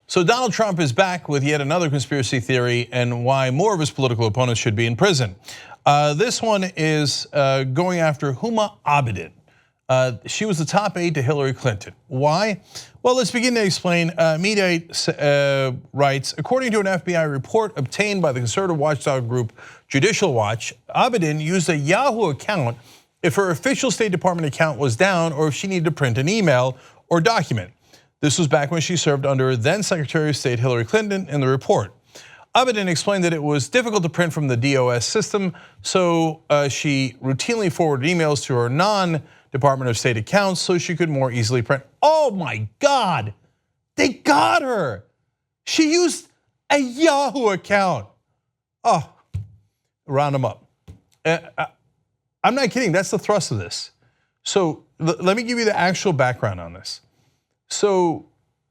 So Donald Trump is back with yet another conspiracy theory and why more of his political opponents should be in prison. This one is going after Huma Abedin. She was the top aide to Hillary Clinton. Why? Well, let's begin to explain. Aide writes, according to an FBI report obtained by the conservative watchdog group Judicial Watch, Abedin used a Yahoo account if her official State Department account was down or if she needed to print an email or document. This was back when she served under then Secretary of State Hillary Clinton in the report. Abedin explained that it was difficult to print from the DOS system, so she routinely forwarded emails to her non-Department of State accounts so she could more easily print. Oh my God, they got her. She used a Yahoo account. Oh, round them up. I'm not kidding, that's the thrust of this. So let me give you the actual background on this. So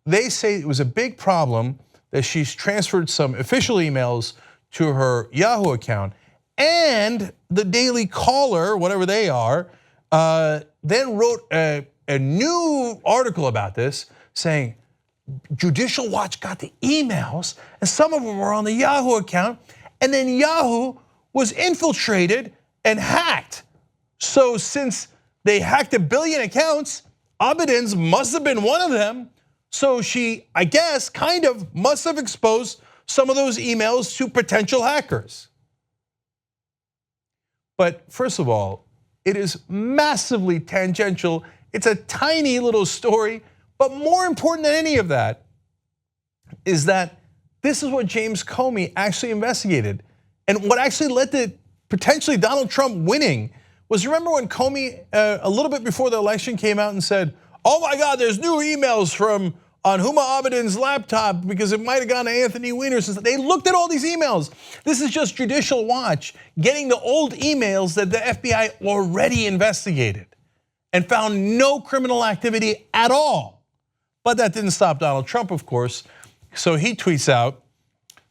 they say it was a big problem that she's transferred some official emails to her Yahoo account, and the Daily Caller, whatever they are, then wrote a new article about this saying Judicial Watch got the emails and some of them were on the Yahoo account, and then Yahoo was infiltrated and hacked. So since they hacked 1 billion accounts, Abedin's must have been one of them. So she, I guess, kind of must have exposed some of those emails to potential hackers. But first of all, it is massively tangential. It's a tiny little story, but more important than any of that is that this is what James Comey actually investigated. And what actually led to potentially Donald Trump winning was, remember when Comey, a little bit before the election, came out and said, oh my God, there's new emails on Huma Abedin's laptop because it might have gone to Anthony Weiner's. They looked at all these emails. This is just Judicial Watch getting the old emails that the FBI already investigated and found no criminal activity at all. But that didn't stop Donald Trump, of course. So he tweets out,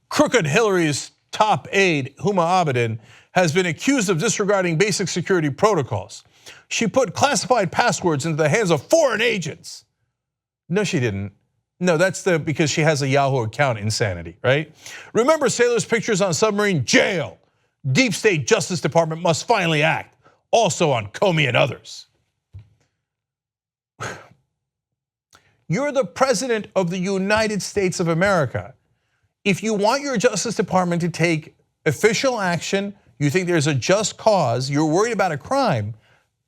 crooked Hillary's top aide, Huma Abedin, has been accused of disregarding basic security protocols. She put classified passwords into the hands of foreign agents. No, she didn't. No, that's because she has a Yahoo account insanity, right? Remember sailors' pictures on submarine? Jail. Deep State Justice Department must finally act. Also on Comey and others. You're the president of the United States of America. If you want your Justice Department to take official action, you think there's a just cause, you're worried about a crime,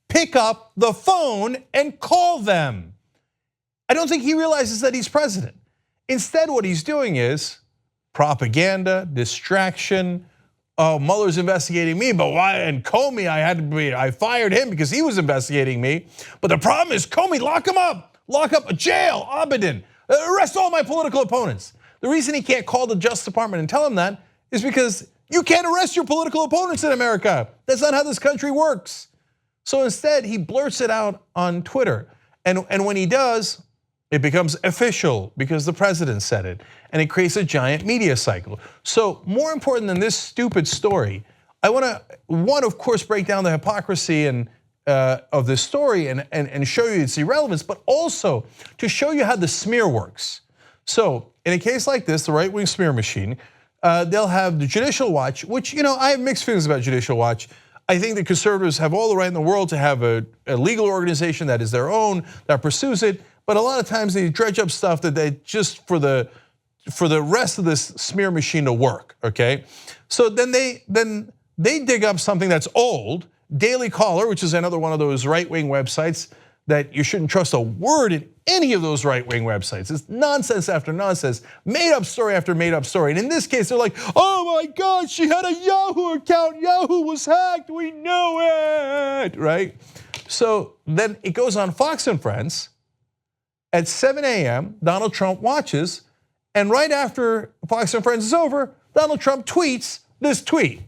pick up the phone and call them. I don't think he realizes that he's president. Instead, what he's doing is propaganda, distraction. Oh, Mueller's investigating me, but why? And Comey, I fired him because he was investigating me. But the problem is Comey, lock him up, jail, Abedin, arrest all my political opponents. The reason he can't call the Justice Department and tell them that is because you can't arrest your political opponents in America. That's not how this country works. So instead, he blurts it out on Twitter. And when he does, it becomes official because the president said it. And it creates a giant media cycle. So more important than this stupid story, I want to, of course, break down the hypocrisy of this story and show you its irrelevance, but also to show you how the smear works. So in a case like this, the right-wing smear machine, they'll have the Judicial Watch, which, I have mixed feelings about Judicial Watch. I think the conservatives have all the right in the world to have a legal organization that is their own, that pursues it. But a lot of times they dredge up stuff that they just for the rest of this smear machine to work, okay? So then they dig up something that's old, Daily Caller, which is another one of those right-wing websites that you shouldn't trust a word in any of those right-wing websites. It's nonsense after nonsense, made up story after made up story. And in this case, they're like, oh my God, she had a Yahoo account, Yahoo was hacked, we know it, right? So then it goes on Fox and Friends. At 7 a.m., Donald Trump watches, and right after Fox and Friends is over, Donald Trump tweets this tweet.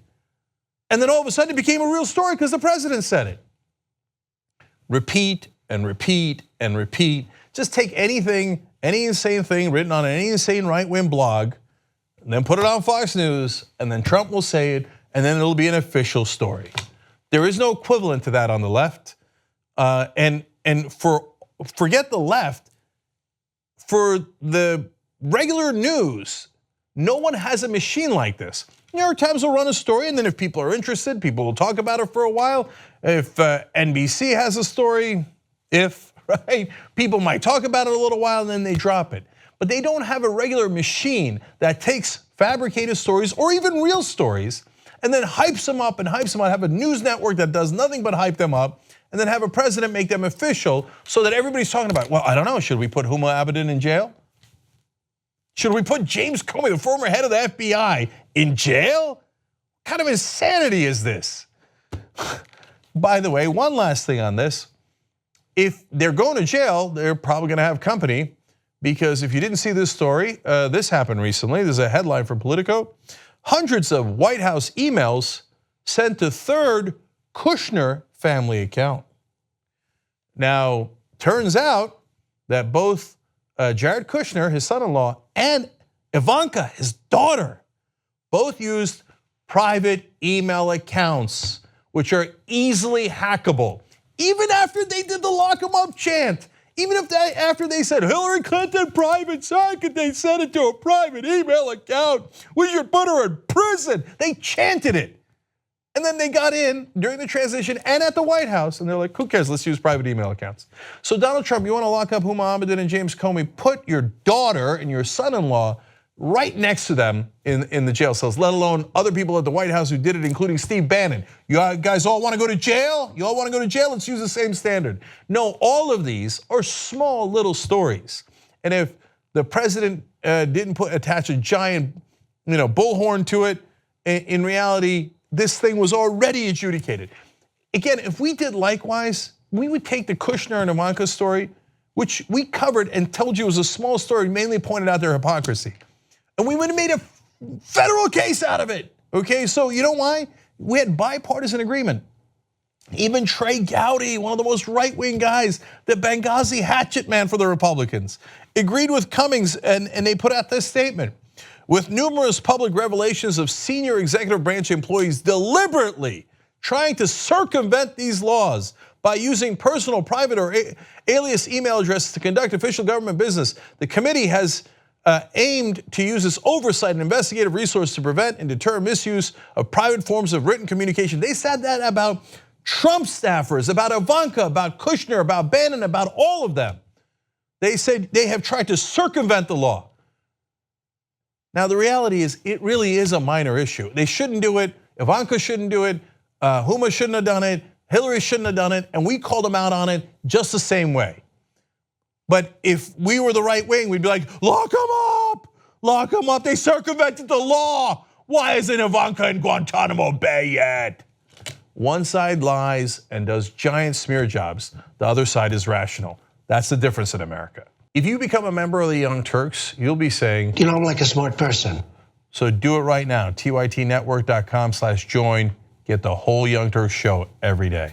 And then all of a sudden it became a real story because the president said it. Repeat and repeat and repeat. Just take anything, any insane thing written on any insane right-wing blog, and then put it on Fox News, and then Trump will say it, and then it'll be an official story. There is no equivalent to that on the left. And forget the left, for the regular news. No one has a machine like this. New York Times will run a story, and then if people are interested, people will talk about it for a while. If NBC has a story, right, people might talk about it a little while and then they drop it. But they don't have a regular machine that takes fabricated stories or even real stories and then hypes them up and hypes them up, have a news network that does nothing but hype them up, and then have a president make them official so that everybody's talking about, well, I don't know, should we put Huma Abedin in jail? Should we put James Comey, the former head of the FBI, in jail? What kind of insanity is this? By the way, one last thing on this. If they're going to jail, they're probably gonna have company, because if you didn't see this story, this happened recently. There's a headline from Politico. Hundreds of White House emails sent to third Kushner family account. Now, turns out that both Jared Kushner, his son-in-law, and Ivanka, his daughter, both used private email accounts, which are easily hackable. Even after they did the lock 'em up chant, even if after they said Hillary Clinton private second, they sent it to a private email account. We should put her in prison. They chanted it. And then they got in during the transition and at the White House, and they're like, who cares, let's use private email accounts. So Donald Trump, you wanna lock up Huma Abedin and James Comey, put your daughter and your son-in-law right next to them in the jail cells, let alone other people at the White House who did it, including Steve Bannon. You guys all wanna go to jail? You all wanna go to jail? Let's use the same standard. No, all of these are small little stories. And if the president didn't attach a giant bullhorn to it, in reality, this thing was already adjudicated. Again, if we did likewise, we would take the Kushner and Ivanka story, which we covered and told you was a small story, mainly pointed out their hypocrisy. And we would have made a federal case out of it, okay? So you know why? We had bipartisan agreement. Even Trey Gowdy, one of the most right-wing guys, the Benghazi hatchet man for the Republicans, agreed with Cummings, and they put out this statement. With numerous public revelations of senior executive branch employees deliberately trying to circumvent these laws by using personal, private, or alias email addresses to conduct official government business, the committee has aimed to use its oversight and investigative resource to prevent and deter misuse of private forms of written communication. They said that about Trump staffers, about Ivanka, about Kushner, about Bannon, about all of them. They said they have tried to circumvent the law. Now the reality is, it really is a minor issue. They shouldn't do it, Ivanka shouldn't do it, Huma shouldn't have done it, Hillary shouldn't have done it, and we called them out on it just the same way. But if we were the right wing, we'd be like, lock them up, they circumvented the law. Why isn't Ivanka in Guantanamo Bay yet? One side lies and does giant smear jobs, the other side is rational. That's the difference in America. If you become a member of the Young Turks, you'll be saying, I'm like a smart person. So do it right now, tytnetwork.com/join. Get the whole Young Turks show every day.